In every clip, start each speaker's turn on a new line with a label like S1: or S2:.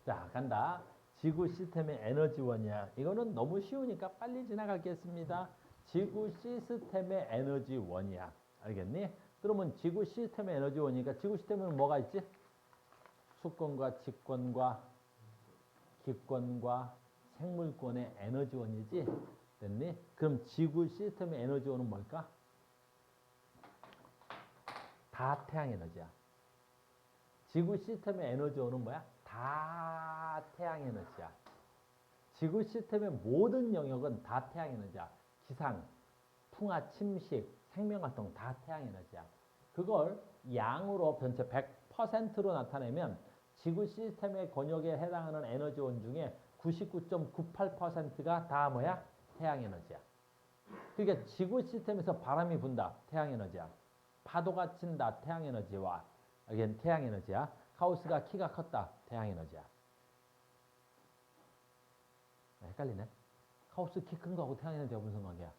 S1: 자, 간다. 지구 시스템의 에너지원이야. 이거는 너무 쉬우니까 빨리 지나가겠습니다. 지구 시스템의 에너지원이야. 알겠니? 그러면 지구 시스템의 에너지원이니까 지구 시스템에는 뭐가 있지? 수권과 직권과 기권과 생물권의 에너지원이지? 됐니? 그럼 지구 시스템의 에너지원은 뭘까? 다 태양 에너지야. 지구 시스템의 에너지원은 뭐야? 다 태양 에너지야. 지구 시스템의 모든 영역은 다 태양 에너지야. 기상, 풍화, 침식, 생명활동 다 태양 에너지야. 그걸 양으로 변체 100%로 나타내면 지구 시스템의 권역에 해당하는 에너지원 중에 99.98%가 다 뭐야? 태양 에너지야. 그러니까 지구 시스템에서 바람이 분다. 태양 에너지야. 파도가 친다. 태양 에너지와 이게 태양 에너지야. 하우스가 키가 컸다. 태양 에너지야. 헷갈리네. 하우스 키 큰 거하고 태양 에너지가 무슨 관계야?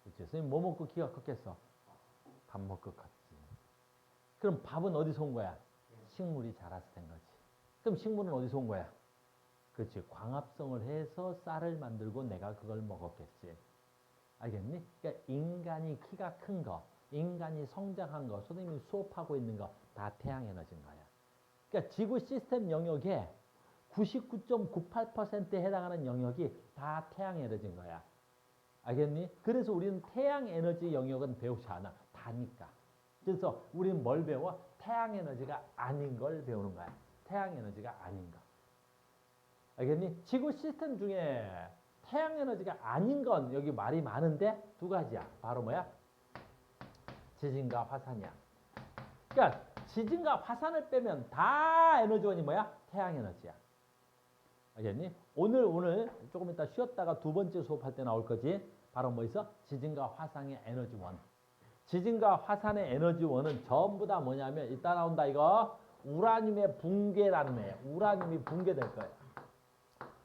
S1: 그렇지. 선생님 뭐 먹고 키가 컸겠어? 밥 먹고 컸지. 그럼 밥은 어디서 온 거야? 식물이 자라서 된 거지. 그럼 식물은 어디서 온 거야? 그렇지. 광합성을 해서 쌀을 만들고 내가 그걸 먹었겠지. 알겠니? 그러니까 인간이 키가 큰 거, 인간이 성장한 거, 선생님이 수업하고 있는 거 다 태양 에너지인 거야. 그러니까 지구 시스템 영역에 99.98%에 해당하는 영역이 다 태양 에너지인 거야. 알겠니? 그래서 우리는 태양 에너지 영역은 배우지 않아. 다니까. 그래서 우리는 뭘 배워? 태양 에너지가 아닌 걸 배우는 거야. 태양 에너지가 아닌 거. 알겠니? 지구 시스템 중에 태양 에너지가 아닌 건 여기 말이 많은데 두 가지야. 바로 뭐야? 지진과 화산이야. 그러니까 지진과 화산을 빼면 다 에너지원이 뭐야? 태양 에너지야. 알겠니? 오늘 조금 이따 쉬었다가 두 번째 수업할 때 나올 거지. 바로 뭐 있어? 지진과 화산의 에너지원. 지진과 화산의 에너지원은 전부 다 뭐냐면 이따 나온다 이거. 우라늄의 붕괴라는 애. 우라늄이 붕괴될 거야.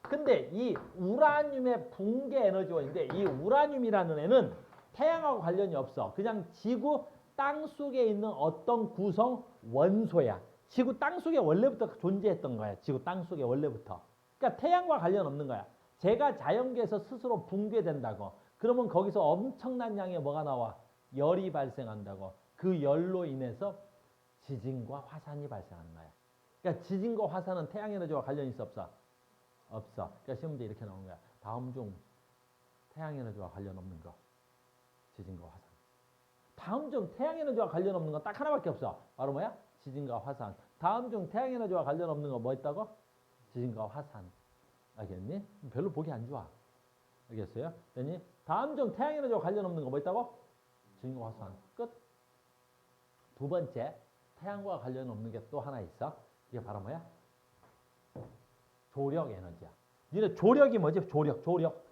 S1: 근데 이 우라늄의 붕괴 에너지원인데 이 우라늄이라는 애는 태양하고 관련이 없어. 그냥 지구 땅 속에 있는 어떤 구성 원소야. 지구 땅 속에 원래부터 존재했던 거야. 지구 땅 속에 원래부터. 그러니까 태양과 관련 없는 거야. 제가 자연계에서 스스로 붕괴된다고. 그러면 거기서 엄청난 양의 뭐가 나와? 열이 발생한다고. 그 열로 인해서 지진과 화산이 발생하는 거야. 그러니까 지진과 화산은 태양 에너지와 관련이 있어 없어? 없어. 그러니까 시험 문제 이렇게 나오는 거야. 다음 중 태양 에너지와 관련 없는 거. 지진과 화산. 다음 중 태양 에너지와 관련 없는 건 딱 하나밖에 없어. 바로 뭐야? 지진과 화산. 다음 중 태양 에너지와 관련 없는 거 뭐 있다고? 지진과 화산. 알겠니? 별로 보기 안 좋아. 알겠어요? 됐니? 다음 중 태양 에너지와 관련 없는 거 뭐 있다고? 지진과 화산. 끝. 두 번째, 태양과 관련 없는 게 또 하나 있어. 이게 바로 뭐야? 조력 에너지야. 니네 조력이 뭐지? 조력.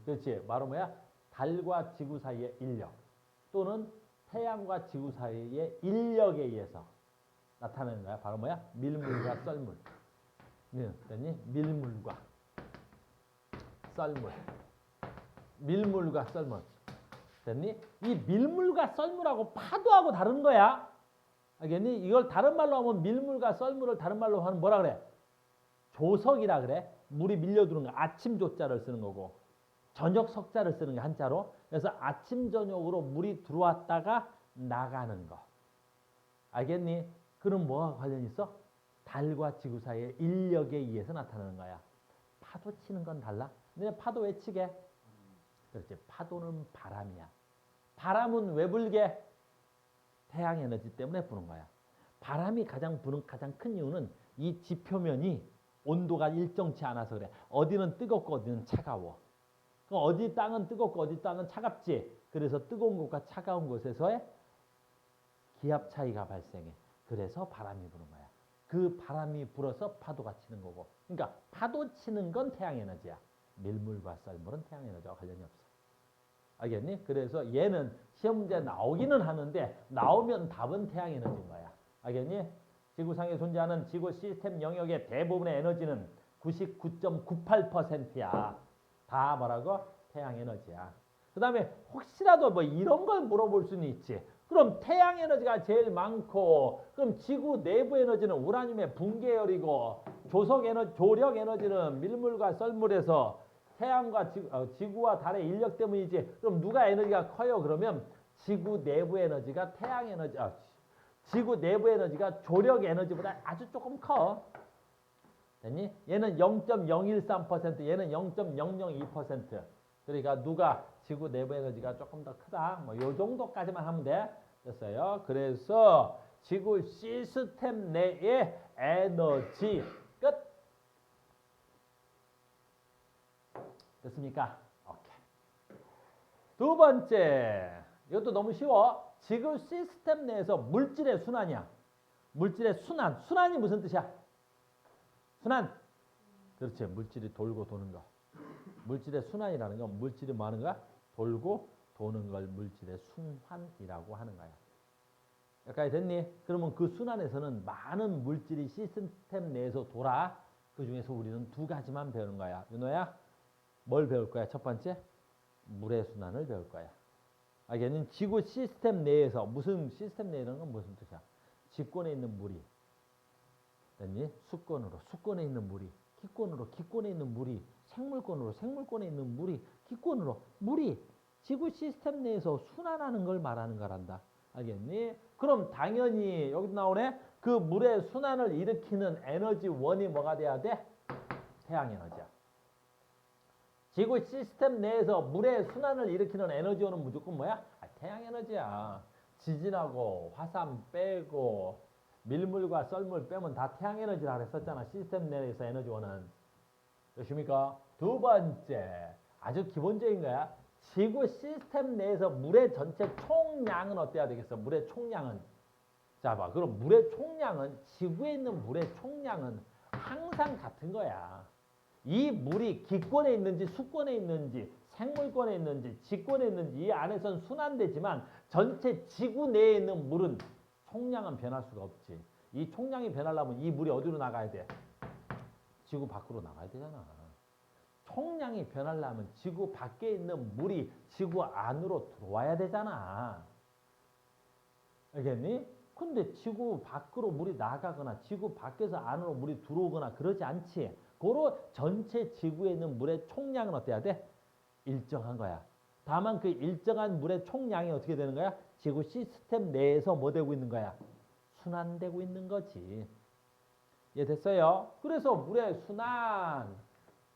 S1: 그렇지. 바로 뭐야? 달과 지구 사이의 인력. 또는 태양과 지구 사이의 인력에 의해서 나타나는 거야. 바로 뭐야? 밀물과 썰물. 됐니? 밀물과 썰물. 밀물과 썰물. 됐니? 이 밀물과 썰물하고 파도하고 다른 거야. 알겠니? 이걸 다른 말로 하면 밀물과 썰물을 다른 말로 하면 뭐라 그래? 조석이라 그래. 물이 밀려드는 거. 아침 조자를 쓰는 거고 저녁 석자를 쓰는 게 한자로. 그래서 아침 저녁으로 물이 들어왔다가 나가는 거. 알겠니? 그럼 뭐가 관련이 있어? 달과 지구 사이의 인력에 의해서 나타나는 거야. 파도 치는 건 달라. 근데 파도 왜 치게? 그렇지. 파도는 바람이야. 바람은 왜 불게? 태양 에너지 때문에 부는 거야. 바람이 부는 가장 큰 이유는 이 지표면이 온도가 일정치 않아서 그래. 어디는 뜨겁고 어디는 차가워. 어디 땅은 뜨겁고 어디 땅은 차갑지. 그래서 뜨거운 곳과 차가운 곳에서의 기압 차이가 발생해. 그래서 바람이 부는 거야. 그 바람이 불어서 파도가 치는 거고. 그러니까 파도 치는 건 태양 에너지야. 밀물과 썰물은 태양 에너지와 관련이 없어. 알겠니? 그래서 얘는 시험 문제 나오기는 하는데 나오면 답은 태양 에너지인 거야. 알겠니? 지구상에 존재하는 지구 시스템 영역의 대부분의 에너지는 99.98%야. 다 뭐라고? 태양 에너지야. 그 다음에 혹시라도 뭐 이런 걸 물어볼 수는 있지. 그럼 태양 에너지가 제일 많고 그럼 지구 내부 에너지는 우라늄의 붕괴열이고 조력 에너지는 밀물과 썰물에서 태양과 지구와 달의 인력 때문이지. 그럼 누가 에너지가 커요? 그러면 지구 내부 에너지가 태양 에너지 지구 내부 에너지가 조력 에너지보다 아주 조금 커. 됐니? 얘는 0.013%, 얘는 0.002%. 그러니까 누가 지구 내부 에너지가 조금 더 크다. 뭐 요 정도까지만 하면 돼. 됐어요. 그래서 지구 시스템 내의 에너지 끝. 됐습니까? 오케이. 두 번째. 이것도 너무 쉬워. 지구 시스템 내에서 물질의 순환이야. 물질의 순환. 순환이 무슨 뜻이야? 순환. 그렇지. 물질이 돌고 도는 거. 물질의 순환이라는 건 물질이 뭐 하는 거야? 돌고 도는 걸 물질의 순환이라고 하는 거야. 여기까지 됐니? 그러면 그 순환에서는 많은 물질이 시스템 내에서 돌아. 그 중에서 우리는 두 가지만 배우는 거야. 윤호야, 뭘 배울 거야? 첫 번째, 물의 순환을 배울 거야. 알겠니? 지구 시스템 내에서, 무슨 시스템 내라는 건 무슨 뜻이야? 직권에 있는 물이, 됐니? 수권에 있는 물이, 기권에 있는 물이, 생물권에 있는 물이, 기권으로 물이 지구 시스템 내에서 순환하는 걸 말하는 거란다. 알겠니? 그럼 당연히 여기 나오네. 그 물의 순환을 일으키는 에너지원이 뭐가 돼야 돼? 태양 에너지야. 지구 시스템 내에서 물의 순환을 일으키는 에너지원은 무조건 뭐야? 태양 에너지야. 지진하고 화산 빼고 밀물과 썰물 빼면 다 태양 에너지라 그랬었잖아. 시스템 내에서 에너지원은. 되십니까? 두 번째, 아주 기본적인 거야. 지구 시스템 내에서 물의 전체 총량은 어때야 되겠어? 물의 총량은. 자, 봐. 그럼 물의 총량은, 지구에 있는 물의 총량은 항상 같은 거야. 이 물이 기권에 있는지 수권에 있는지 생물권에 있는지 직권에 있는지 이 안에선 순환되지만 전체 지구 내에 있는 물은 총량은 변할 수가 없지. 이 총량이 변하려면 이 물이 어디로 나가야 돼? 지구 밖으로 나가야 되잖아. 총량이 변하려면 지구 밖에 있는 물이 지구 안으로 들어와야 되잖아. 알겠니? 근데 지구 밖으로 물이 나가거나 지구 밖에서 안으로 물이 들어오거나 그러지 않지. 고로 전체 지구에 있는 물의 총량은 어때야 돼? 일정한 거야. 다만 그 일정한 물의 총량이 어떻게 되는 거야? 지구 시스템 내에서 뭐 되고 있는 거야? 순환되고 있는 거지. 이해됐어요? 그래서 물의 순환.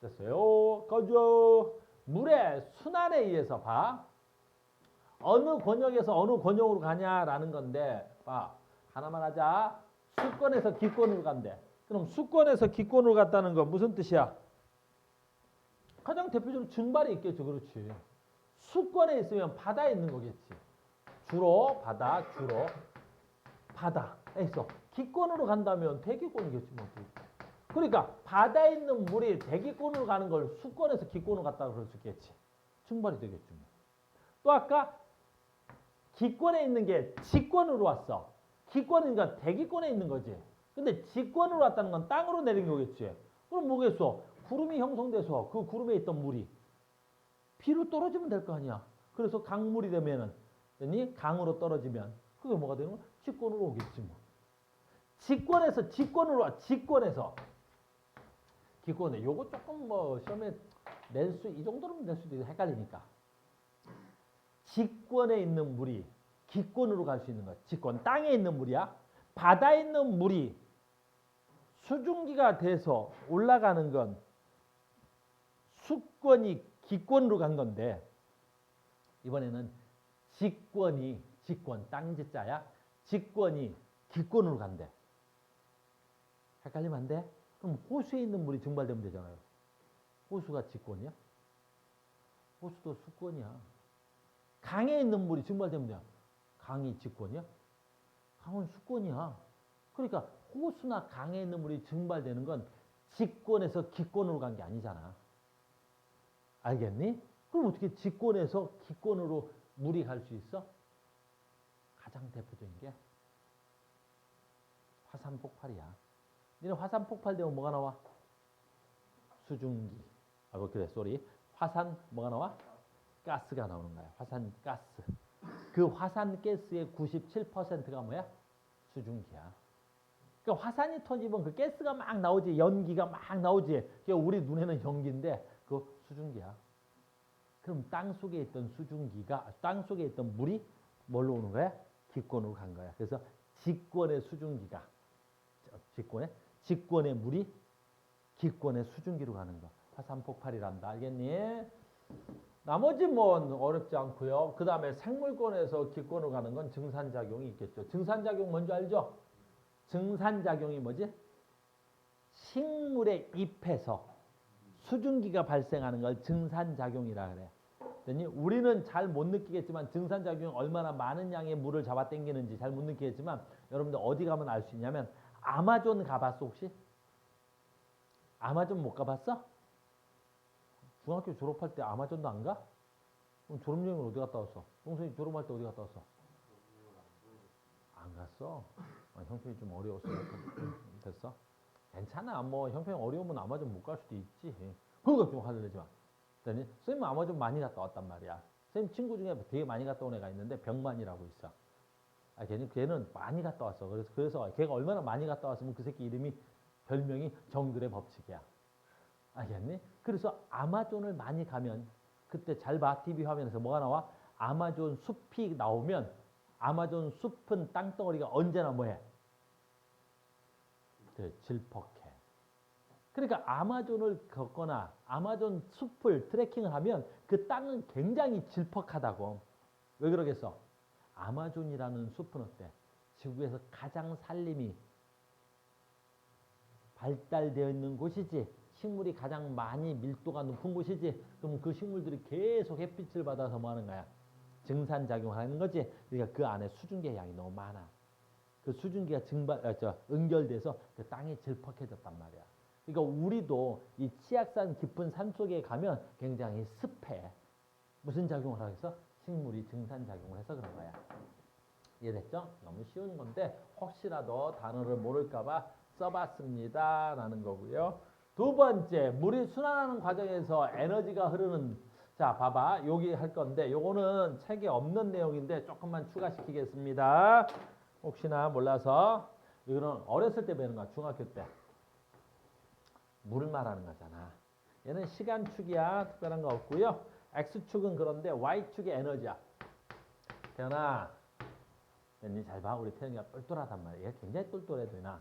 S1: 됐어요? 가죠. 물의 순환에 의해서 봐. 어느 권역에서 어느 권역으로 가냐라는 건데 봐. 하나만 하자. 수권에서 기권으로 간대. 그럼 수권에서 기권으로 갔다는 건 무슨 뜻이야? 가장 대표적으로 증발이 있겠죠. 그렇지. 수권에 있으면 바다에 있는 거겠지. 주로 바다, 주로 바다에 있어. 기권으로 간다면 대기권이겠지. 뭐. 그러니까 바다에 있는 물이 대기권으로 가는 걸 수권에서 기권으로 갔다고 그럴 수 있겠지. 증발이 되겠죠. 뭐. 또 아까 기권에 있는 게 직권으로 왔어. 기권이니까 대기권에 있는 거지. 근데 직권으로 왔다는 건 땅으로 내린 거겠지. 그럼 뭐겠어? 구름이 형성돼서 그 구름에 있던 물이 비로 떨어지면 될 거 아니야. 그래서 강물이 되면은, 강으로 떨어지면 그게 뭐가 되는 거야? 직권으로 오겠지 뭐. 직권에서 직권으로 와. 직권에서 기권에. 요거 조금 뭐 시험에 이 정도로는 낼 수도 있고 헷갈리니까. 직권에 있는 물이 기권으로 갈 수 있는 거야. 직권. 땅에 있는 물이야. 바다에 있는 물이 수증기가 돼서 올라가는 건 수권이 기권으로 간 건데 이번에는 직권, 땅지자야. 직권이 기권으로 간대. 헷갈리면 안 돼? 그럼 호수에 있는 물이 증발되면 되잖아요. 호수가 직권이야? 호수도 수권이야. 강에 있는 물이 증발되면 돼. 강이 직권이야? 강은 수권이야. 그러니까 호수나 강에 있는 물이 증발되는 건 직권에서 기권으로 간 게 아니잖아. 알겠니? 그럼 어떻게 직권에서 기권으로 물이 갈 수 있어? 가장 대표적인 게 화산 폭발이야. 너는 화산 폭발되면 뭐가 나와? 수증기. 그래, 쏘리. 화산 뭐가 나와? 가스가 나오는 거야. 화산 가스. 그 화산가스의 97%가 뭐야? 수증기야. 그러니까 화산이 터지면 그 가스가 막 나오지, 연기가 막 나오지. 그러니까 우리 눈에는 연기인데 그 수증기야. 그럼 땅 속에 있던 수증기가, 땅 속에 있던 물이 뭘로 오는 거야? 기권으로 간 거야. 그래서 직권의 수증기가, 직권의 물이 기권의 수증기로 가는 거. 화산 폭발이란다. 알겠니? 나머지 뭐 어렵지 않고요. 그 다음에 생물권에서 기권으로 가는 건 증산작용이 있겠죠. 증산작용 뭔지 알죠? 증산작용이 뭐지? 식물의 잎에서 수증기가 발생하는 걸 증산작용이라 그래. 그러니 우리는 잘 못 느끼겠지만 증산작용이 얼마나 많은 양의 물을 잡아 당기는지 잘 못 느끼겠지만 여러분들 어디 가면 알 수 있냐면 아마존 가봤어 혹시? 아마존 못 가봤어? 중학교 졸업할 때 아마존도 안 가? 그럼 졸업여행을 어디 갔다 왔어? 동생이 졸업할 때 어디 갔다 왔어? 안 갔어? 형편이 좀 어려웠어. 됐어? 괜찮아. 뭐 형편이 어려우면 아마존 못 갈 수도 있지. 그러니까 좀 화를 내지 마. 그랬더니 선생님 아마존 많이 갔다 왔단 말이야. 선생님 친구 중에 되게 많이 갔다 온 애가 있는데 병만이라고 있어. 걔는 많이 갔다 왔어. 그래서 걔가 얼마나 많이 갔다 왔으면 그 새끼 이름이 별명이 정글의 법칙이야. 알겠니? 그래서 아마존을 많이 가면 그때 잘 봐. TV 화면에서 뭐가 나와? 아마존 숲이 나오면 아마존 숲은 땅덩어리가 언제나 뭐해? 질퍽해. 그러니까 아마존을 걷거나 아마존 숲을 트레킹을 하면 그 땅은 굉장히 질퍽하다고. 왜 그러겠어? 아마존이라는 숲은 어때? 지구에서 가장 산림이 발달되어 있는 곳이지. 식물이 가장 많이 밀도가 높은 곳이지. 그럼 그 식물들이 계속 햇빛을 받아서 뭐 하는 거야? 증산작용하는 거지. 그러니까 그 안에 수증기의 양이 너무 많아. 그 수증기가 응결돼서 그 땅이 질퍽해졌단 말이야. 그러니까 우리도 이 치악산 깊은 산 속에 가면 굉장히 습해. 무슨 작용을 하겠어? 식물이 증산작용을 해서 그런 거야. 이해됐죠? 너무 쉬운 건데 혹시라도 단어를 모를까봐 써봤습니다. 라는 거고요. 두 번째, 물이 순환하는 과정에서 에너지가 흐르는, 자 봐봐. 여기 할 건데 요거는 책에 없는 내용인데 조금만 추가시키겠습니다. 혹시나 몰라서. 이거는 어렸을 때 배우는 거야. 중학교 때. 물을 말하는 거잖아. 얘는 시간축이야. 특별한 거 없고요. X축은 그런데 Y축이 에너지야. 태연아, 됐니? 잘 봐. 우리 태연이가 똘똘하단 말이야. 얘가 굉장히 똘똘해, 태연아.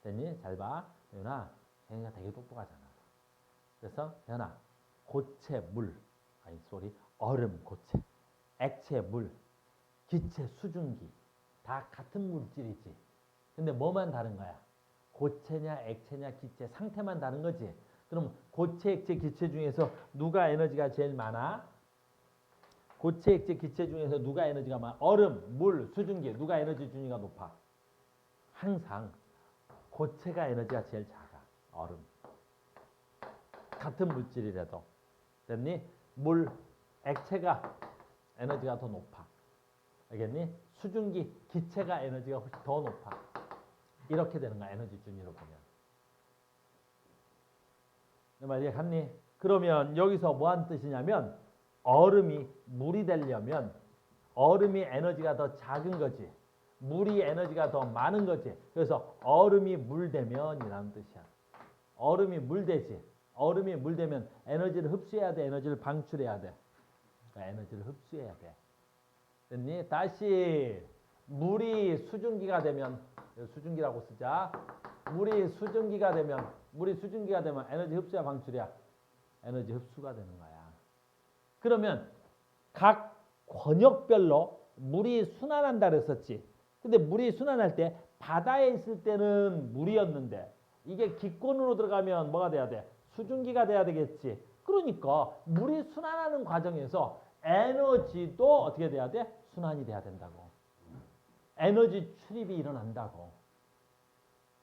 S1: 됐니? 잘 봐. 태연아, 태연이가 되게 똑똑하잖아. 그래서 태연아, 고체 물, 얼음 고체, 액체 물, 기체 수증기 다 같은 물질이지. 근데 뭐만 다른 거야? 고체냐 액체냐 기체 상태만 다른 거지. 그럼 고체 액체 기체 중에서 누가 에너지가 제일 많아? 고체 액체 기체 중에서 누가 에너지가 많아? 얼음, 물, 수증기 누가 에너지 준위가 높아? 항상 고체가 에너지가 제일 작아. 얼음. 같은 물질이라도. 됐니? 물, 액체가 에너지가 더 높아. 알겠니? 수증기, 기체가 에너지가 훨씬 더 높아. 이렇게 되는 거야. 에너지 준위로 보면. 내 말 이해갔니? 그러면 여기서 뭐한 뜻이냐면 얼음이 물이 되려면 얼음이 에너지가 더 작은 거지. 물이 에너지가 더 많은 거지. 그래서 얼음이 물 되면 이라는 뜻이야. 얼음이 물 되지. 얼음이 물 되면 에너지를 흡수해야 돼. 에너지를 방출해야 돼. 그러니까 에너지를 흡수해야 돼. 됐니? 다시 물이 수증기가 되면 수증기라고 쓰자. 물이 수증기가 되면 에너지 흡수야 방출이야? 에너지 흡수가 되는 거야. 그러면 각 권역별로 물이 순환한다 그랬었지. 근데 물이 순환할 때 바다에 있을 때는 물이었는데 이게 기권으로 들어가면 뭐가 돼야 돼? 수증기가 돼야 되겠지. 그러니까 물이 순환하는 과정에서 에너지도 어떻게 돼야 돼? 순환이 돼야 된다고. 에너지 출입이 일어난다고.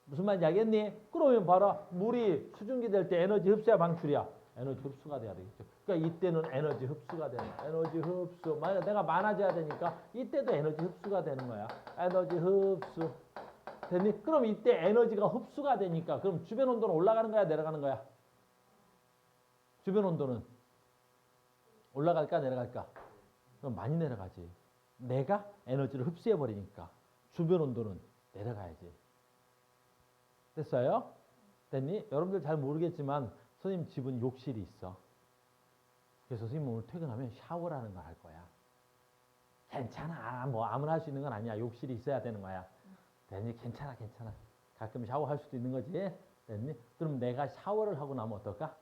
S1: 무슨 말인지 알겠니? 그러면 봐라. 물이 수증기 될 때 에너지 흡수야 방출이야? 에너지 흡수가 돼야 되겠죠. 그러니까 이때는 에너지 흡수가 되는 거야. 에너지 흡수. 만약 내가 많아져야 되니까 이때도 에너지 흡수가 되는 거야. 에너지 흡수. 됐니? 그럼 이때 에너지가 흡수가 되니까 그럼 주변 온도는 올라가는 거야 내려가는 거야? 주변 온도는 올라갈까 내려갈까? 그럼 많이 내려가지. 내가 에너지를 흡수해 버리니까 주변 온도는 내려가야지. 됐어요? 됐니? 여러분들 잘 모르겠지만 선생님 집은 욕실이 있어. 그래서 선생님 오늘 퇴근하면 샤워라는 걸 할 거야. 괜찮아. 뭐 아무나 할 수 있는 건 아니야. 욕실이 있어야 되는 거야. 됐니? 괜찮아. 가끔 샤워할 수도 있는 거지. 됐니? 그럼 내가 샤워를 하고 나면 어떨까?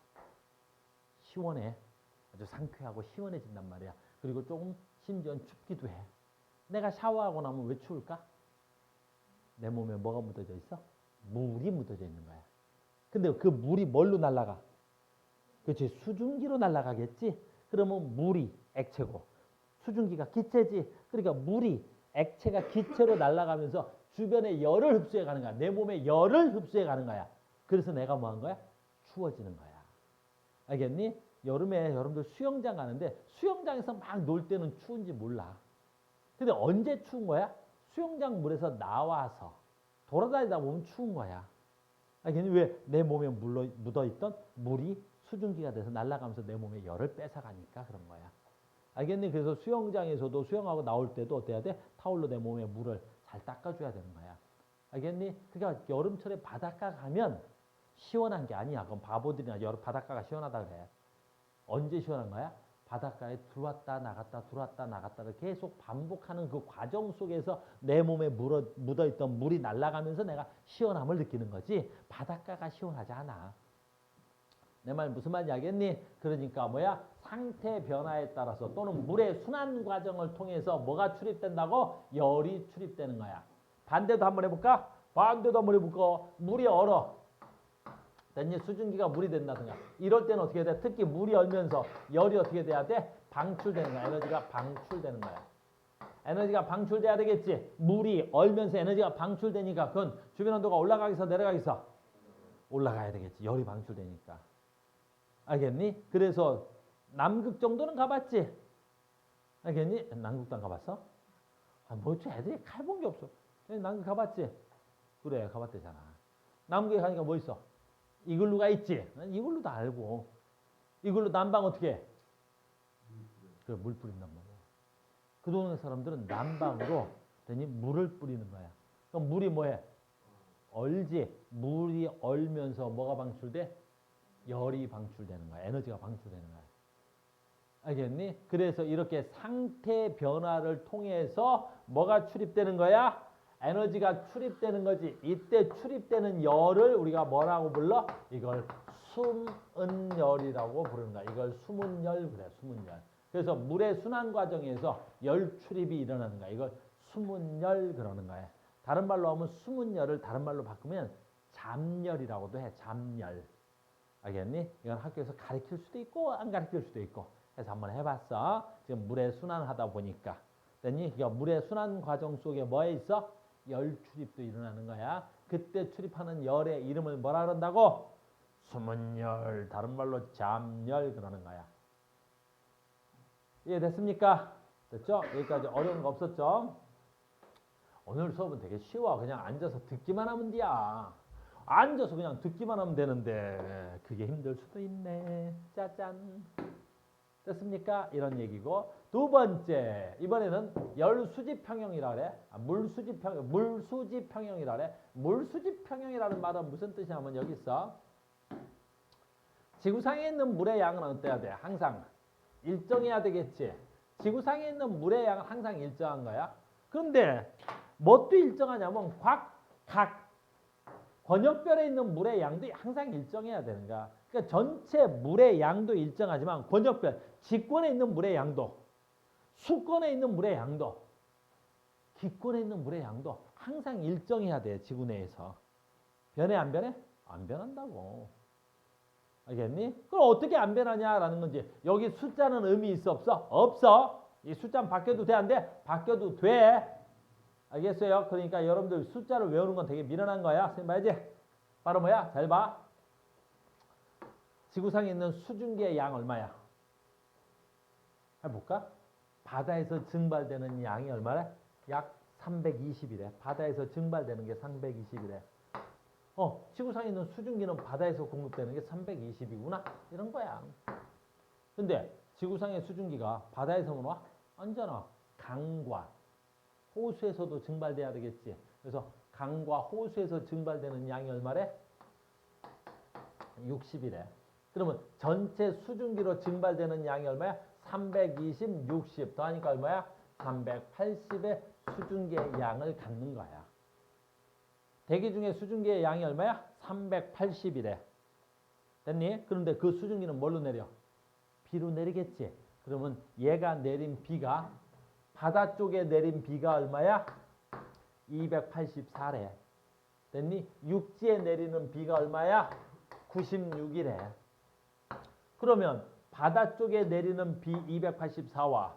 S1: 시원해. 아주 상쾌하고 시원해진단 말이야. 그리고 조금 심지어는 춥기도 해. 내가 샤워하고 나면 왜 추울까? 내 몸에 뭐가 묻어져 있어? 물이 묻어져 있는 거야. 근데 그 물이 뭘로 날아가? 그렇지. 수증기로 날아가겠지. 그러면 물이 액체고 수증기가 기체지. 그러니까 물이 액체가 기체로 날아가면서 주변에 열을 흡수해 가는 거야. 내 몸에 열을 흡수해 가는 거야. 그래서 내가 뭐 한 거야? 추워지는 거야. 알겠니? 여름에 여러분들 수영장 가는데 수영장에서 막 놀 때는 추운지 몰라. 근데 언제 추운 거야? 수영장 물에서 나와서 돌아다니다 보면 추운 거야. 알겠니? 왜? 내 몸에 묻어있던 물이 수증기가 돼서 날아가면서 내 몸에 열을 뺏어가니까 그런 거야. 알겠니? 그래서 수영장에서도 수영하고 나올 때도 어때야 돼? 타올로 내 몸에 물을 잘 닦아줘야 되는 거야. 알겠니? 그러니까 여름철에 바닷가 가면 시원한 게 아니야. 그럼 바보들이나 바닷가가 시원하다 그래. 언제 시원한 거야? 바닷가에 들어왔다 나갔다를 계속 반복하는 그 과정 속에서 내 몸에 묻어있던 물이 날아가면서 내가 시원함을 느끼는 거지 바닷가가 시원하지 않아. 내 말 무슨 말인지 알겠니? 그러니까 뭐야? 상태 변화에 따라서 또는 물의 순환 과정을 통해서 뭐가 출입된다고? 열이 출입되는 거야. 반대도 한번 해볼까? 물이 얼어. 됐니? 수증기가 물이 된다든가. 이럴 때는 어떻게 돼? 특히 물이 얼면서 열이 어떻게 돼야 돼? 방출되는 거야. 에너지가 방출되는 거야. 에너지가 방출돼야 되겠지. 물이 얼면서 에너지가 방출되니까 그건 주변 온도가 올라가겠어 내려가겠어? 올라가야 되겠지. 열이 방출되니까. 알겠니? 그래서 남극 정도는 가봤지? 알겠니? 남극도 안 가봤어? 뭐 애들이 가본 게 없어. 남극 가봤지? 그래 가봤대잖아. 남극에 가니까 뭐 있어? 이글루가 있지. 이글루도 알고. 이글루 난방 어떻게 해? 그래, 물 뿌린단 말이야. 그 동네 사람들은 난방으로 되니 물을 뿌리는 거야. 그럼 물이 뭐해? 얼지. 물이 얼면서 뭐가 방출돼? 열이 방출되는 거야. 에너지가 방출되는 거야. 알겠니? 그래서 이렇게 상태 변화를 통해서 뭐가 출입되는 거야? 에너지가 출입되는 거지. 이때 출입되는 열을 우리가 뭐라고 불러? 이걸 숨은열이라고 부르는 거야. 이걸 숨은열 그래. 숨은열. 그래서 물의 순환 과정에서 열 출입이 일어나는 거야. 이걸 숨은열 그러는 거야. 다른 말로 하면 숨은열을 다른 말로 바꾸면 잠열이라고도 해. 잠열. 알겠니? 이건 학교에서 가르칠 수도 있고 안 가르칠 수도 있고 해서 한번 해봤어. 지금 물의 순환을 하다 보니까. 됐니? 그러니까 물의 순환 과정 속에 뭐에 있어? 열 출입도 일어나는 거야. 그때 출입하는 열의 이름을 뭐라 그런다고? 숨은열, 다른 말로 잠열 그러는 거야. 이해됐습니까? 됐죠? 여기까지 어려운 거 없었죠? 오늘 수업은 되게 쉬워. 그냥 앉아서 듣기만 하면 돼야. 앉아서 그냥 듣기만 하면 되는데 그게 힘들 수도 있네. 짜잔. 됐습니까? 이런 얘기고. 두 번째, 이번에는 열수지평형이라 그래. 물수지평형이라 그래. 물수지평형이라는 말은 무슨 뜻이냐면 여기 있어. 지구상에 있는 물의 양은 어때야 돼? 항상 일정해야 되겠지. 지구상에 있는 물의 양은 항상 일정한 거야. 그런데 뭣도 일정하냐면 각 권역별에 있는 물의 양도 항상 일정해야 되는 거야. 그러니까 전체 물의 양도 일정하지만 권역별, 직권에 있는 물의 양도, 수권에 있는 물의 양도, 기권에 있는 물의 양도 항상 일정해야 돼. 지구 내에서. 변해 안 변해? 안 변한다고. 알겠니? 그럼 어떻게 안 변하냐라는 건지. 여기 숫자는 의미 있어 없어? 없어. 이 숫자는 바뀌어도 돼 안 돼? 바뀌어도 돼. 알겠어요? 그러니까 여러분들 숫자를 외우는 건 되게 미련한 거야. 선생님 봐야지. 바로 뭐야? 잘 봐. 지구상에 있는 수증기의 양 얼마야? 해볼까? 바다에서 증발되는 양이 얼마래? 약 320이래. 바다에서 증발되는 게 320이래. 지구상에 있는 수증기는 바다에서 공급되는 게 320이구나. 이런 거야. 근데 지구상의 수증기가 바다에서만 와? 아니잖아. 강과 호수에서도 증발돼야 되겠지. 그래서 강과 호수에서 증발되는 양이 얼마래? 60이래. 그러면 전체 수증기로 증발되는 양이 얼마야? 320, 60 더하니까 얼마야? 380의 수증기의 양을 갖는 거야. 대기 중에 수증기의 양이 얼마야? 380이래. 됐니? 그런데 그 수증기는 뭘로 내려? 비로 내리겠지. 그러면 얘가 내린 비가 바다 쪽에 내린 비가 얼마야? 284래. 됐니? 육지에 내리는 비가 얼마야? 96이래. 그러면 바다 쪽에 내리는 비 284와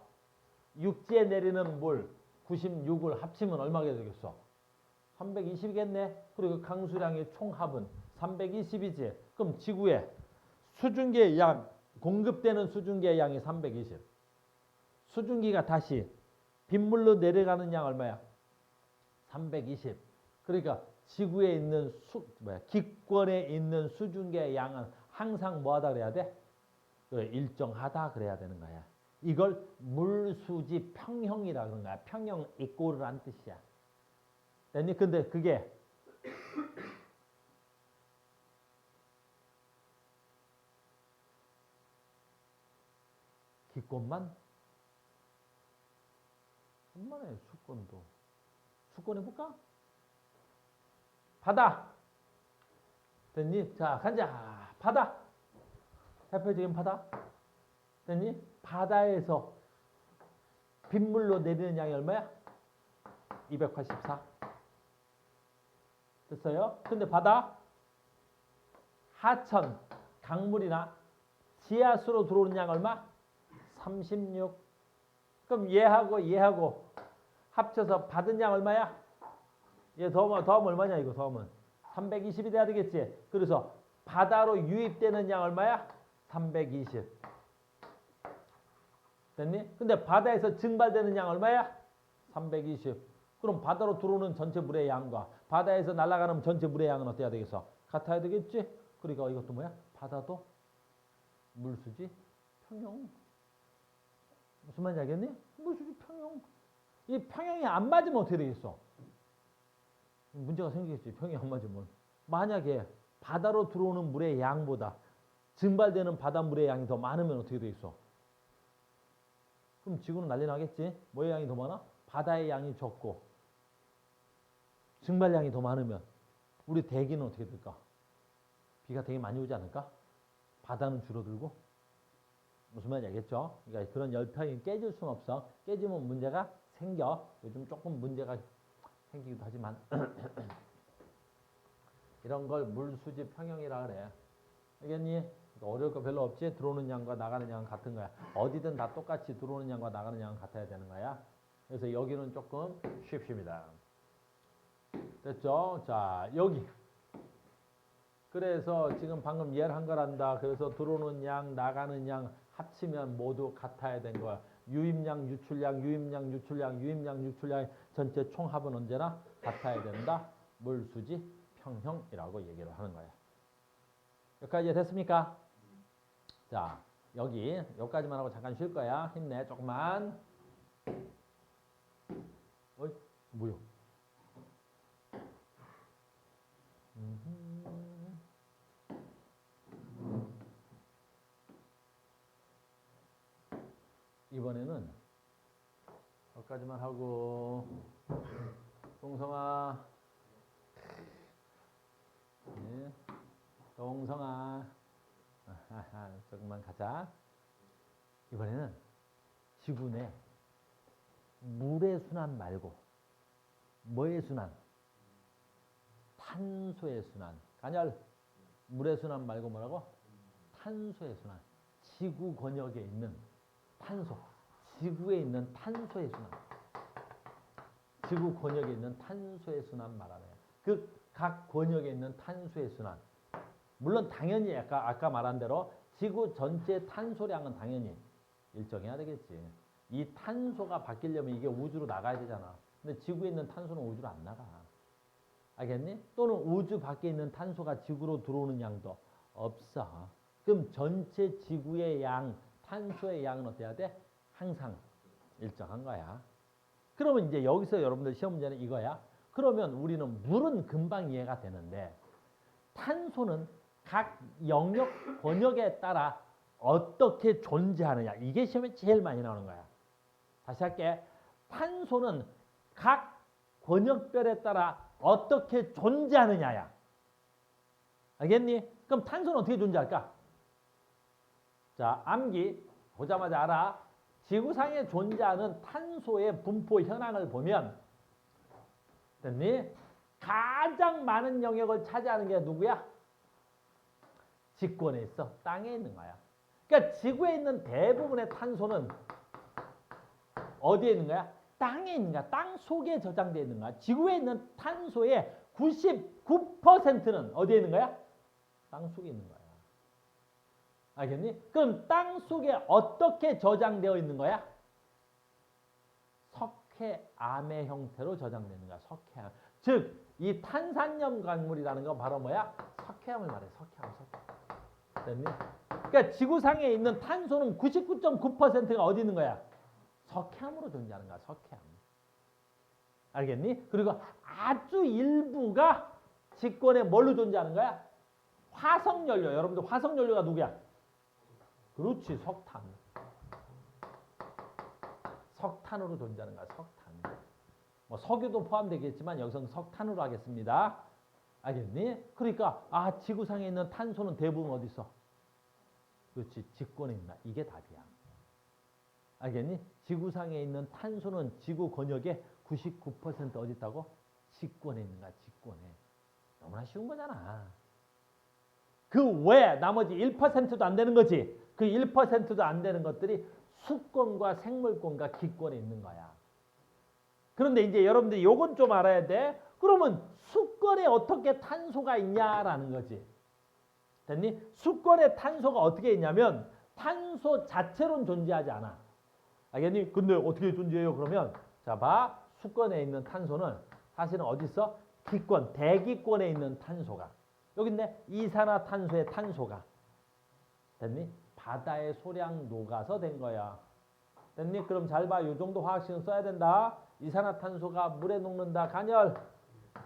S1: 육지에 내리는 물 96을 합치면 얼마가 되겠어? 320이겠네. 그리고 강수량의 총합은 320이지. 그럼 지구에 수증기의 양, 공급되는 수증기의 양이 320. 수증기가 다시 빗물로 내려가는 양 얼마야? 320. 그러니까 지구에 있는 기권에 있는 수증기의 양은 항상 뭐하다 그래야 돼? 일정하다 그래야 되는 거야. 이걸 물수지 평형이라 그런 거야. 평형 이꼬르란 뜻이야. 됐니? 근데 그게 기권만? 얼마나 수권도. 수권 해볼까? 바다. 됐니? 자, 간자. 바다. 대표적인 바다. 됐니? 바다에서 빗물로 내리는 양이 얼마야? 284. 됐어요? 근데 바다 하천, 강물이나 지하수로 들어오는 양 얼마? 36. 그럼 얘하고 합쳐서 받은 양 얼마야? 얘 더하면 얼마냐 이거 더하면 320이 돼야 되겠지. 그래서 바다로 유입되는 양 얼마야? 320. 됐니? 근데 바다에서 증발되는 양 얼마야? 320. 그럼 바다로 들어오는 전체 물의 양과 바다에서 날아가는 전체 물의 양은 어때야 되겠어? 같아야 되겠지? 그러니까 이것도 뭐야? 바다도 물수지 평형. 무슨 말인지 알겠니? 물수지 평형. 이 평형이 안 맞으면 어떻게 되겠어? 문제가 생기겠지. 평형이 안 맞으면. 만약에 바다로 들어오는 물의 양보다 증발되는 바닷물의 양이 더 많으면 어떻게 되겠어? 그럼 지구는 난리 나겠지? 뭐의 양이 더 많아? 바다의 양이 적고 증발량이 더 많으면 우리 대기는 어떻게 될까? 비가 되게 많이 오지 않을까? 바다는 줄어들고. 무슨 말인지 알겠죠? 그러니까 그런 열평이 깨질 수는 없어. 깨지면 문제가 생겨. 요즘 조금 문제가 생기기도 하지만 이런 걸 물수지 평형이라 그래. 알겠니? 그러니까 어려울 거 별로 없지? 들어오는 양과 나가는 양은 같은 거야. 어디든 다 똑같이 들어오는 양과 나가는 양은 같아야 되는 거야. 그래서 여기는 조금 쉽습니다. 됐죠? 자, 여기. 그래서 지금 방금 예를 한 거란다. 그래서 들어오는 양, 나가는 양 합치면 모두 같아야 된 거야. 유입량, 유출량, 유입량, 유출량, 유입량, 유출량의 전체 총합은 언제나 같아야 된다. 물수지 평형이라고 얘기를 하는 거야. 여기까지 됐습니까? 자, 여기까지만 하고 잠깐 쉴 거야. 힘내, 조금만. 어이, 뭐야? 이번에는 여기까지만 하고 동성아 네. 동성아 조금만 가자. 이번에는 지구 내 물의 순환 말고 뭐의 순환? 탄소의 순환. 간열. 물의 순환 말고 뭐라고? 탄소의 순환. 지구 권역에 있는 탄소. 지구에 있는 탄소의 순환. 지구 권역에 있는 탄소의 순환 말하네요. 그 각 권역에 있는 탄소의 순환. 물론 당연히 아까 말한 대로 지구 전체 탄소량은 당연히 일정해야 되겠지. 이 탄소가 바뀌려면 이게 우주로 나가야 되잖아. 근데 지구에 있는 탄소는 우주로 안 나가. 알겠니? 또는 우주 밖에 있는 탄소가 지구로 들어오는 양도 없어. 그럼 전체 지구의 양, 탄소의 양은 어때야 돼? 항상 일정한 거야. 그러면 이제 여기서 여러분들 시험 문제는 이거야. 그러면 우리는 물은 금방 이해가 되는데 탄소는 각 영역 번역에 따라 어떻게 존재하느냐. 이게 시험에 제일 많이 나오는 거야. 다시 할게. 탄소는 각 권역별에 따라 어떻게 존재하느냐야. 알겠니? 그럼 탄소는 어떻게 존재할까? 자, 암기 보자마자 알아. 지구상에 존재하는 탄소의 분포 현황을 보면 됐니? 가장 많은 영역을 차지하는 게 누구야? 직권에 있어. 땅에 있는 거야. 그러니까 지구에 있는 대부분의 탄소는 어디에 있는 거야? 땅에 있는 거야. 땅 속에 저장되어 있는 거야. 지구에 있는 탄소의 99%는 어디에 있는 거야? 땅 속에 있는 거야. 알겠니? 그럼 땅 속에 어떻게 저장되어 있는 거야? 석회암의 형태로 저장되는 거야. 석회암. 즉, 이 탄산염 광물이라는 건 바로 뭐야? 석회암을 말해. 석회암. 됐니? 그러니까 지구상에 있는 탄소는 99.9%가 어디 있는 거야? 석회암으로 존재하는 거야. 석회암. 알겠니? 그리고 아주 일부가 직권에 뭘로 존재하는 거야? 화석연료. 여러분들 화석연료가 누구야? 그렇지. 석탄. 석탄으로 존재하는 거야. 석탄. 뭐 석유도 포함되겠지만 여기서는 석탄으로 하겠습니다. 알겠니? 그러니까 지구상에 있는 탄소는 대부분 어디 있어? 그렇지. 직권에 있나? 이게 답이야. 알겠니? 지구상에 있는 탄소는 지구 권역의 99% 어디 있다고? 직권에 있는 거야. 직권에. 너무나 쉬운 거잖아. 그 외에 나머지 1%도 안 되는 거지. 그 1%도 안 되는 것들이 수권과 생물권과 기권에 있는 거야. 그런데 이제 여러분들이 요건 좀 알아야 돼. 그러면 수권에 어떻게 탄소가 있냐라는 거지. 됐니? 수권에 탄소가 어떻게 있냐면 탄소 자체로는 존재하지 않아. 알겠니? 근데 어떻게 존재해요? 그러면 자 봐. 수권에 있는 탄소는 사실은 어디 있어? 기권, 대기권에 있는 탄소가. 여기 있네. 이산화탄소의 탄소가. 됐니? 바다의 소량 녹아서 된 거야. 됐니? 그럼 잘 봐. 이 정도 화학식은 써야 된다. 이산화탄소가 물에 녹는다. 간열.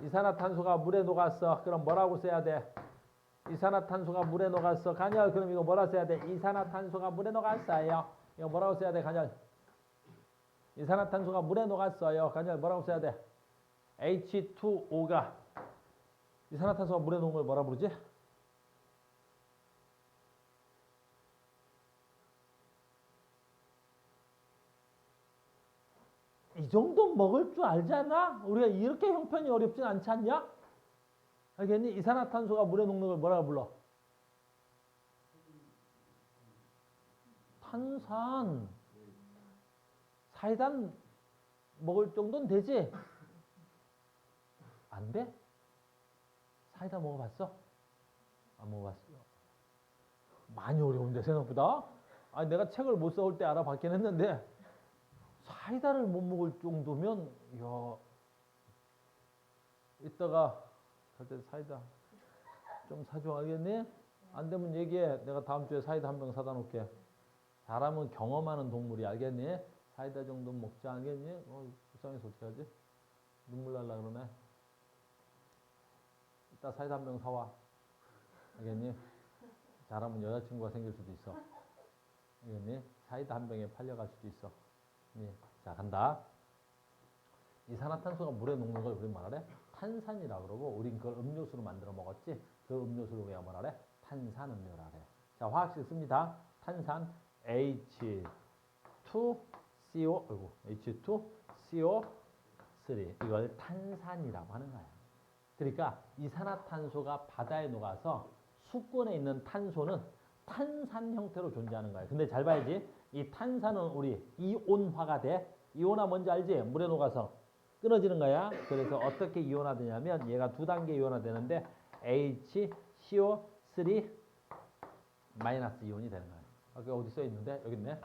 S1: 이산화탄소가 물에 녹았어. 그럼 뭐라고 써야 돼? 이산화탄소가 물에 녹았어. 간열. 그럼 이거 뭐라 써야 돼? 이산화탄소가 물에 녹았어요. 이거 뭐라고 써야 돼? 간열. 이산화탄소가 물에 녹았어요. 간열. 뭐라고 써야 돼? H2O가 이산화탄소가 물에 녹은 걸 뭐라 부르지? 이 정도 먹을 줄 알잖아? 우리가 이렇게 형편이 어렵진 않지 않냐? 알겠니? 이산화탄소가 물에 녹는 걸 뭐라고 불러? 탄산. 사이다 먹을 정도는 되지? 안 돼? 사이다 먹어봤어? 안 먹어봤어? 많이 어려운데 생각보다? 아니 내가 책을 못 써올 때 알아봤긴 했는데 사이다를 못 먹을 정도면 야 이따가 갈 때 사이다 좀 사줘. 알겠니? 안 되면 얘기해. 내가 다음 주에 사이다 한 병 사다 놓을게. 사람은 경험하는 동물이. 알겠니? 사이다 정도 먹지. 알겠니? 불쌍해서 어떻게 하지? 눈물 날라 그러네. 이따 사이다 한 병 사와. 알겠니? 잘하면 여자친구가 생길 수도 있어. 알겠니? 사이다 한 병에 팔려갈 수도 있어. 네. 자, 간다. 이산화탄소가 물에 녹는 걸 우리 뭐라 해? 탄산이라고 그러고 우린 그걸 음료수로 만들어 먹었지. 그 음료수를 우리가 뭐라 해? 탄산음료라 그래. 자, 화학식 씁니다. 탄산 H2CO H2CO3 이걸 탄산이라고 하는 거야. 그러니까 이산화탄소가 바다에 녹아서 수권에 있는 탄소는 탄산 형태로 존재하는 거야. 근데 잘 봐야지. 이 탄산은 우리 이온화가 돼. 이온화 뭔지 알지? 물에 녹아서 끊어지는 거야. 그래서 어떻게 이온화되냐면 얘가 두 단계 이온화되는데 HCO3 마이너스 이온이 되는 거야. 아까 어디 써 있는데? 여기 있네.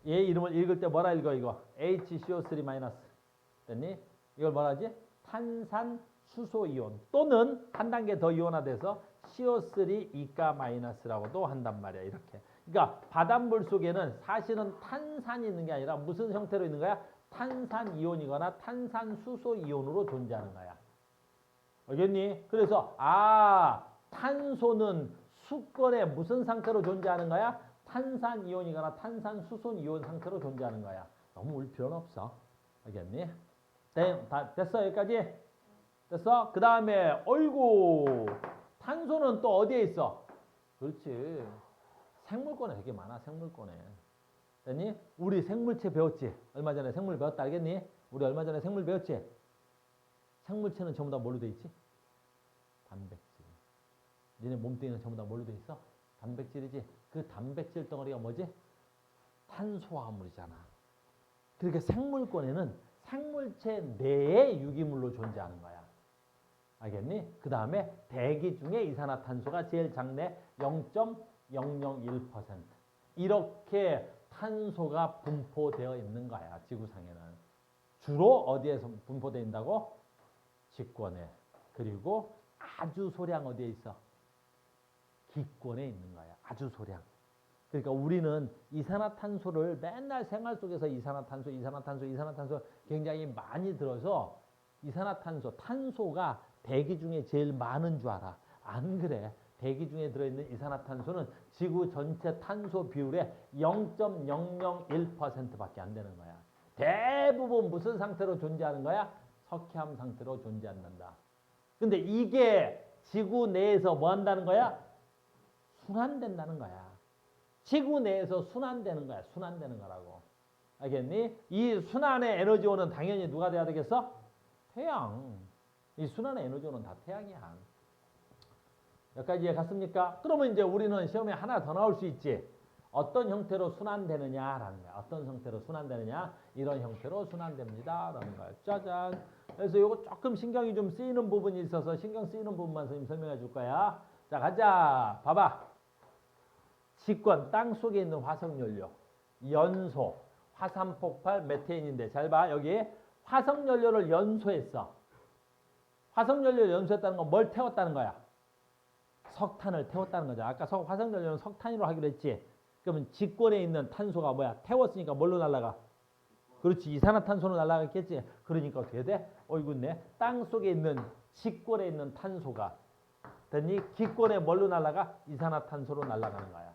S1: 얘 이름을 읽을 때 뭐라 읽어 이거? HCO3 마이너스. 됐니? 이걸 뭐라 하지? 탄산 수소 이온 또는 한 단계 더 이온화돼서 CO3 이가 마이너스라고도 한단 말이야. 이렇게. 그러니까 바닷물 속에는 사실은 탄산이 있는 게 아니라 무슨 형태로 있는 거야? 탄산이온이거나 탄산수소이온으로 존재하는 거야. 알겠니? 그래서 탄소는 수권에 무슨 상태로 존재하는 거야? 탄산이온이거나 탄산수소이온 상태로 존재하는 거야. 너무 울 필요는 없어. 알겠니? 됐어? 여기까지? 됐어? 그 다음에 어이구 탄소는 또 어디에 있어? 그렇지. 생물권에 되게 많아. 생물권에. 됐니? 우리 생물체 배웠지? 얼마 전에 생물 배웠다. 알겠니? 우리 얼마 전에 생물 배웠지? 생물체는 전부 다 뭘로 돼 있지? 단백질. 니네 몸뚱이는 전부 다 뭘로 돼 있어? 단백질이지. 그 단백질 덩어리가 뭐지? 탄수화물이잖아. 그러니까 생물권에는 생물체 내에 유기물로 존재하는 거야. 알겠니? 그 다음에 대기 중에 이산화탄소가 제일 작네. 0.001%. 이렇게 탄소가 분포되어 있는 거야. 지구상에는. 주로 어디에서 분포되어 있다고? 직권에. 그리고 아주 소량 어디에 있어? 기권에 있는 거야. 아주 소량. 그러니까 우리는 이산화탄소를 맨날 생활 속에서 이산화탄소 굉장히 많이 들어서 이산화탄소, 탄소가 대기 중에 제일 많은 줄 알아. 안 그래. 대기 중에 들어있는 이산화탄소는 지구 전체 탄소 비율의 0.001%밖에 안 되는 거야. 대부분 무슨 상태로 존재하는 거야? 석회암 상태로 존재한다. 근데 이게 지구 내에서 뭐 한다는 거야? 순환된다는 거야. 지구 내에서 순환되는 거야. 순환되는 거라고. 알겠니? 이 순환의 에너지원은 당연히 누가 돼야 되겠어? 태양. 이 순환의 에너지원은 다 태양이야. 여기까지 이해 갔습니까? 그러면 이제 우리는 시험에 하나 더 나올 수 있지. 어떤 형태로 순환되느냐라는 거야. 어떤 형태로 순환되느냐? 이런 형태로 순환됩니다. 라는 거야. 짜잔. 그래서 이거 조금 신경이 좀 쓰이는 부분이 있어서 신경 쓰이는 부분만 선생님 설명해 줄 거야. 자, 가자. 봐봐. 직권, 땅 속에 있는 화석연료, 연소, 화산폭발, 메테인인데 잘 봐. 여기 화석연료를 연소했어. 화석연료를 연소했다는 건 뭘 태웠다는 거야? 석탄을 태웠다는 거죠. 아까 화석연료는 석탄으로 하기로 했지. 그러면 직권에 있는 탄소가 뭐야? 태웠으니까 뭘로 날아가? 그렇지. 이산화탄소로 날아갔겠지. 그러니까 어떻게 돼? 어이구, 네. 땅 속에 있는 직권에 있는 탄소가 됐니? 기권에 뭘로 날아가? 이산화탄소로 날아가는 거야.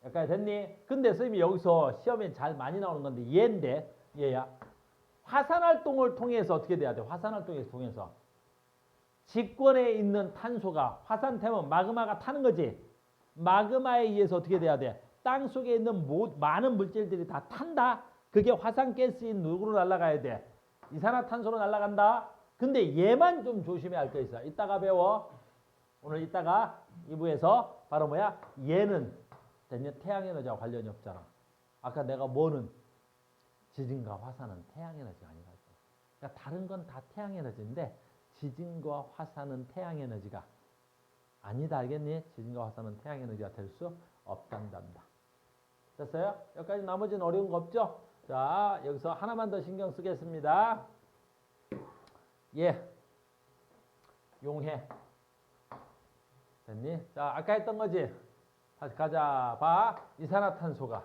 S1: 여기까지 됐니? 근데 선생님이 여기서 시험에 잘 많이 나오는 건데 얘인데 얘야. 화산활동을 통해서 어떻게 돼야 돼? 화산활동을 통해서 직권에 있는 탄소가 화산 태면 마그마가 타는 거지. 마그마에 의해서 어떻게 돼야 돼? 땅 속에 있는 많은 물질들이 다 탄다. 그게 화산가스인 누구로 날아가야 돼? 이산화탄소로 날아간다. 근데 얘만 좀 조심해야 할 거 있어. 이따가 배워. 오늘 이따가 2부에서 바로 뭐야? 얘는 태양에너지와 관련이 없잖아. 아까 내가 뭐는 지진과 화산은 태양에너지가 아니라고. 그러니까 다른 건 다 태양에너지인데 지진과 화산은 태양에너지가 아니다. 알겠니? 지진과 화산은 태양에너지가 될 수 없단다. 됐어요? 여기까지 나머지는 어려운 거 없죠? 자, 여기서 하나만 더 신경 쓰겠습니다. 예. 용해. 됐니? 자, 아까 했던 거지? 다시 가자. 봐. 이산화탄소가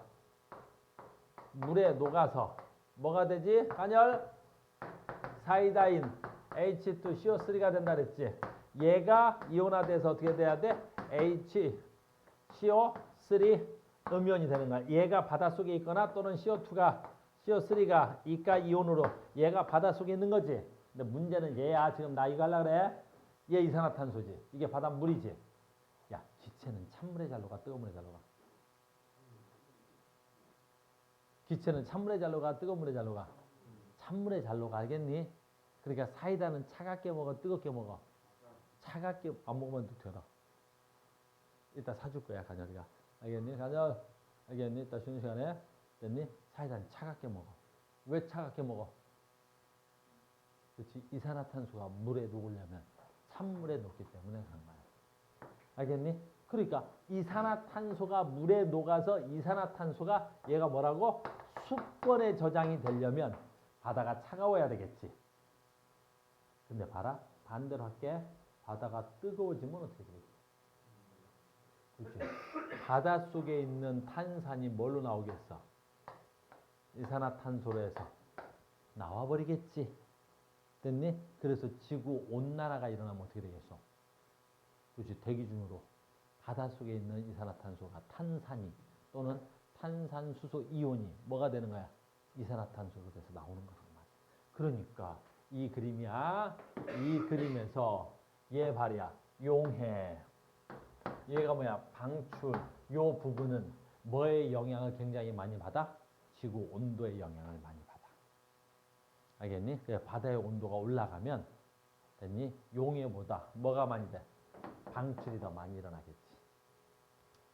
S1: 물에 녹아서 뭐가 되지? 간열 사이다인 H2CO3가 된다 그랬지. 얘가 이온화돼서 어떻게 돼야 돼? HCO3 음이온이 되는 거야. 얘가 바닷속에 있거나 또는 CO3가 이가 이온으로 얘가 바닷속에 있는 거지. 근데 문제는 얘야. 지금 나 이거 하려고 그래. 얘 이산화탄소지. 이게 바닷물이지. 야, 기체는 찬물에 잘 녹아, 뜨거운 물에 잘 녹아? 기체는 찬물에 잘 녹아, 뜨거운 물에 잘 녹아? 찬물에 잘 녹아. 알겠니? 그러니까 사이다는 차갑게 먹어, 뜨겁게 먹어? 차갑게 안 먹으면 되나? 이따 사줄 거야, 간열이가. 알겠니? 간열, 알겠니? 이따 쉬는 시간에. 됐니? 사이다는 차갑게 먹어. 왜 차갑게 먹어? 그렇지. 이산화탄소가 물에 녹으려면 찬물에 녹기 때문에 그런 거야. 알겠니? 그러니까 이산화탄소가 물에 녹아서 이산화탄소가 얘가 뭐라고? 수권에 저장이 되려면 바다가 차가워야 되겠지. 근데 봐라. 반대로 할게. 바다가 뜨거워지면 어떻게 되겠지? 그렇지. 바닷속에 있는 탄산이 뭘로 나오겠어? 이산화탄소로 해서 나와버리겠지. 됐니? 그래서 지구 온난화가 일어나면 어떻게 되겠어? 그렇지. 대기 중으로 바닷속에 있는 이산화탄소가 탄산이 또는 탄산수소 이온이 뭐가 되는 거야? 이산화탄소로 돼서 나오는 거란 말이야. 그러니까 이 그림이야. 이 그림에서 얘 말이야. 용해. 얘가 뭐야? 방출. 요 부분은 뭐의 영향을 굉장히 많이 받아? 지구 온도의 영향을 많이 받아. 알겠니? 그래 바다의 온도가 올라가면 됐니? 용해보다 뭐가 많이 돼? 방출이 더 많이 일어나겠지.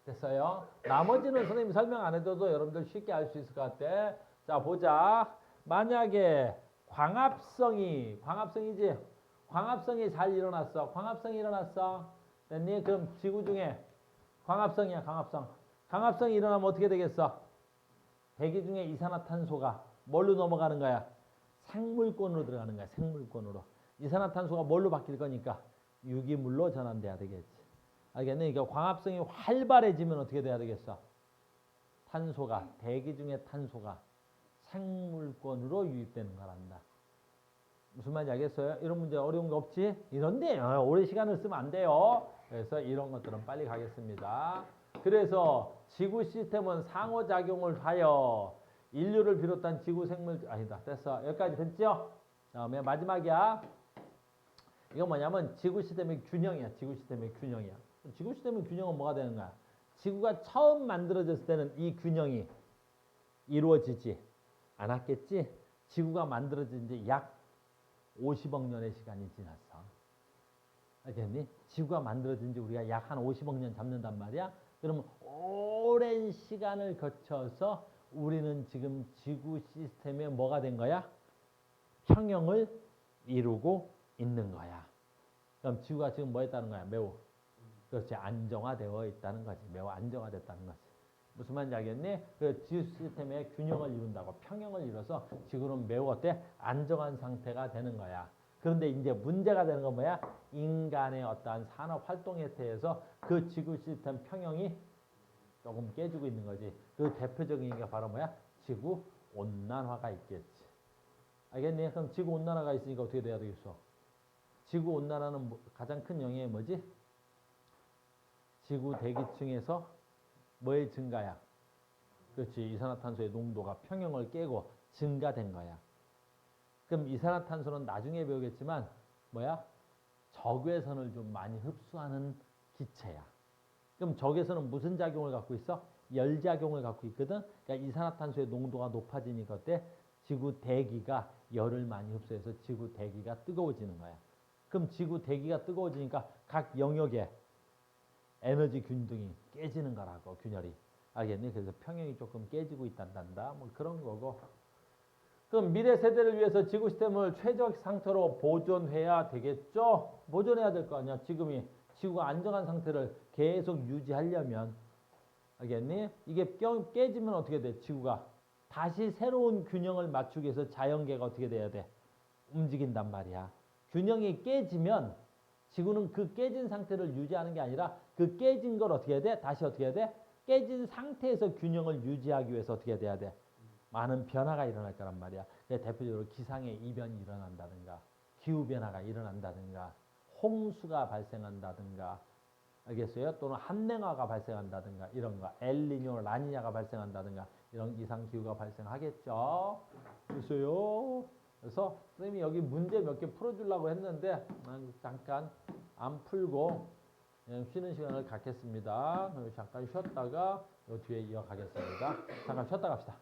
S1: 됐어요? 나머지는 선생님이 설명 안 해줘도 여러분들 쉽게 알 수 있을 것 같아. 자, 보자. 만약에 광합성이지? 광합성이 잘 일어났어. 광합성이 일어났어. 됐니? 그럼 지구 중에 광합성이야, 광합성. 광합성이 일어나면 어떻게 되겠어? 대기 중에 이산화탄소가 뭘로 넘어가는 거야? 생물권으로 들어가는 거야, 생물권으로. 이산화탄소가 뭘로 바뀔 거니까? 유기물로 전환돼야 되겠지. 알겠네? 그러니까 광합성이 활발해지면 어떻게 돼야 되겠어? 탄소가, 대기 중에 탄소가 생물권으로 유입되는 거란다. 무슨 말인지 알겠어요? 이런 문제 어려운 거 없지? 이런데 오래 시간을 쓰면 안 돼요. 그래서 이런 것들은 빨리 가겠습니다. 그래서 지구 시스템은 상호작용을 하여 인류를 비롯한 지구 생물 아니다. 됐어. 여기까지 됐죠? 다음에 마지막이야. 이건 뭐냐면 지구 시스템의 균형이야. 지구 시스템의 균형이야. 지구 시스템의 균형은 뭐가 되는 거야? 지구가 처음 만들어졌을 때는 이 균형이 이루어지지 않았겠지? 지구가 만들어진 지 약 50억 년의 시간이 지났어. 알겠니? 지구가 만들어진 지 우리가 약 한 50억 년 잡는단 말이야. 그러면 오랜 시간을 거쳐서 우리는 지금 지구 시스템에 뭐가 된 거야? 평형을 이루고 있는 거야. 그럼 지구가 지금 뭐 했다는 거야? 매우 그렇지 안정화되어 있다는 거지. 매우 안정화됐다는 거지. 무슨 말인지 알겠니? 그 지구 시스템의 균형을 이룬다고 평형을 이뤄서 지구는 매우 어때? 안정한 상태가 되는 거야. 그런데 이제 문제가 되는 건 뭐야? 인간의 어떠한 산업 활동에 대해서 그 지구 시스템 평형이 조금 깨지고 있는 거지. 그 대표적인 게 바로 뭐야? 지구 온난화가 있겠지. 알겠니? 그럼 지구 온난화가 있으니까 어떻게 돼야 되겠어? 지구 온난화는 가장 큰 영향이 뭐지? 지구 대기층에서 뭐의 증가야? 그렇지. 이산화탄소의 농도가 평형을 깨고 증가된 거야. 그럼 이산화탄소는 나중에 배우겠지만 뭐야? 적외선을 좀 많이 흡수하는 기체야. 그럼 적외선은 무슨 작용을 갖고 있어? 열작용을 갖고 있거든. 그러니까 이산화탄소의 농도가 높아지니까 어때? 지구 대기가 열을 많이 흡수해서 지구 대기가 뜨거워지는 거야. 그럼 지구 대기가 뜨거워지니까 각 영역에 에너지 균등이 깨지는 거라고, 균열이. 알겠니? 그래서 평형이 조금 깨지고 있단다. 뭐 그런 거고. 그럼 미래 세대를 위해서 지구 시스템을 최적 상태로 보존해야 되겠죠? 보존해야 될 거 아니야. 지구가 안정한 상태를 계속 유지하려면. 알겠니? 이게 깨지면 어떻게 돼? 지구가 다시 새로운 균형을 맞추기 위해서 자연계가 어떻게 돼야 돼? 움직인단 말이야. 균형이 깨지면 지구는 그 깨진 상태를 유지하는 게 아니라 그 깨진 걸 어떻게 해야 돼? 다시 어떻게 해야 돼? 깨진 상태에서 균형을 유지하기 위해서 어떻게 돼야 돼? 많은 변화가 일어날 거란 말이야. 대표적으로 기상의 이변이 일어난다든가 기후변화가 일어난다든가 홍수가 발생한다든가 알겠어요? 또는 한냉화가 발생한다든가 이런 거 엘니뇨, 라니냐가 발생한다든가 이런 이상기후가 발생하겠죠. 그래서요. 그래서 선생님이 여기 문제 몇 개 풀어주려고 했는데 잠깐 안 풀고 쉬는 시간을 갖겠습니다. 잠깐 쉬었다가 이 뒤에 이어가겠습니다. 잠깐 쉬었다 갑시다.